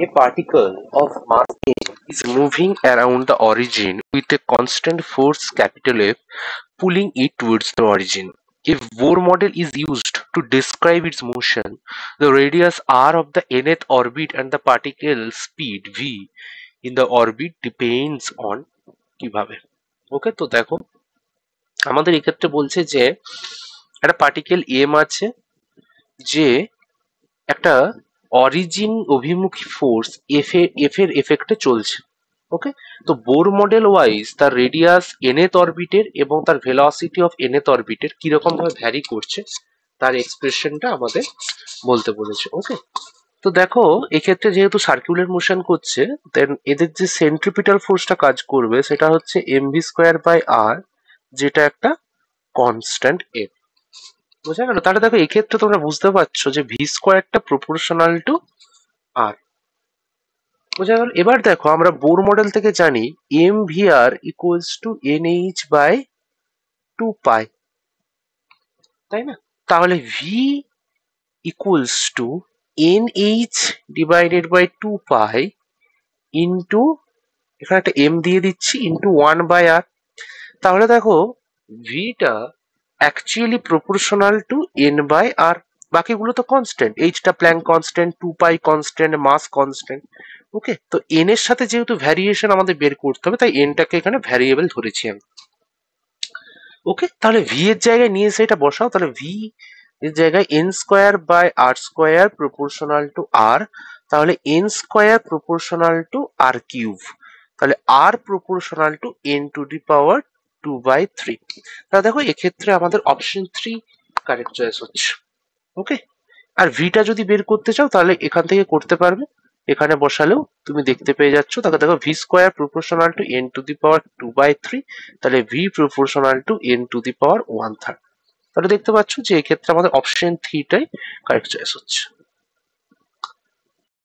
A particle of mass m is moving around the origin with a constant force capital F pulling it towards the origin. If Bohr model is used to describe its motion, the radius r of the nth orbit and the particle speed v in the orbit depends on কিভাবে। ওকে, তো দেখো আমাদের এক্ষেত্রে বলছে যে একটা particle M আছে, যে একটা অরিজিন অভিমুখী ফোর্স এফ এর এফেক্টে চলছে। ওকে, তো বোর মডেল ওয়াইজ তার রেডিয়াস nth অরবিটের এবং তার ভেলোসিটি অফ nth অরবিটের কিরকম ভাবে ভ্যারি করছে তার এক্সপ্রেশনটা আমাদের বলতে বলেছে। ওকে, তো দেখো এক্ষেত্রে যেহেতু সার্কুলার মোশন করছে, দেন এদের যে সেন্ট্রিপিটাল ফোর্সটা কাজ করবে সেটা হচ্ছে mv স্কোয়ার বাই আর, যেটা একটা কনস্ট্যান্ট এফ। বোঝা গেল? তাহলে দেখো এক্ষেত্রে তোমরা বুঝতে পারছো যে ভি স্কোয়ারটা প্রপোর্শনাল টু আর। বোঝা গেল? এবার দেখো আমরা বোর মডেল থেকে জানি M V R equals to N H by two pi, তাই না? তাহলে V equals to N H divided by two pi into, এখানে একটা এম দিয়ে দিচ্ছি, ইন্টু ওয়ান বাই আর। তাহলে দেখো ভিটা actually proportional to N by R. বাকিগুলো তো কনস্ট্যান্ট, এইচটা Planck constant, two pi constant, mass constant. Okay, তো এন এর সাথে যেহেতু ভ্যারিয়েশন আমাদের বের করতে হবে, তাই এনটাকে এখানে ভ্যারিয়েবল ধরেছি আমি। ওকে, তাহলে ভি এর জায়গায় নিয়ে এসে এটা বসাও, তাহলে ভি এর জায়গায় N square by R square proportional to R, তাহলে N square proportional to R cube, তাহলে R proportional to N to the power 2/3। তাহলে দেখো এক্ষেত্রে আমাদের অপশন 3 কারেক্ট চয়েস হচ্ছে। ওকে, আর ভিটা যদি বের করতে চাও তাহলে এখান থেকে করতে পারবে, এখানে বসালেও তুমি দেখতে পেয়ে যাচ্ছ। তাহলে দেখো V square proportional to N to the power 2/3, তাহলে V proportional to N to the power 1/3। তাহলে দেখতে পাচ্ছ যে এক্ষেত্রে আমাদের অপশন 3টাই কারেক্ট চয়েস হচ্ছে।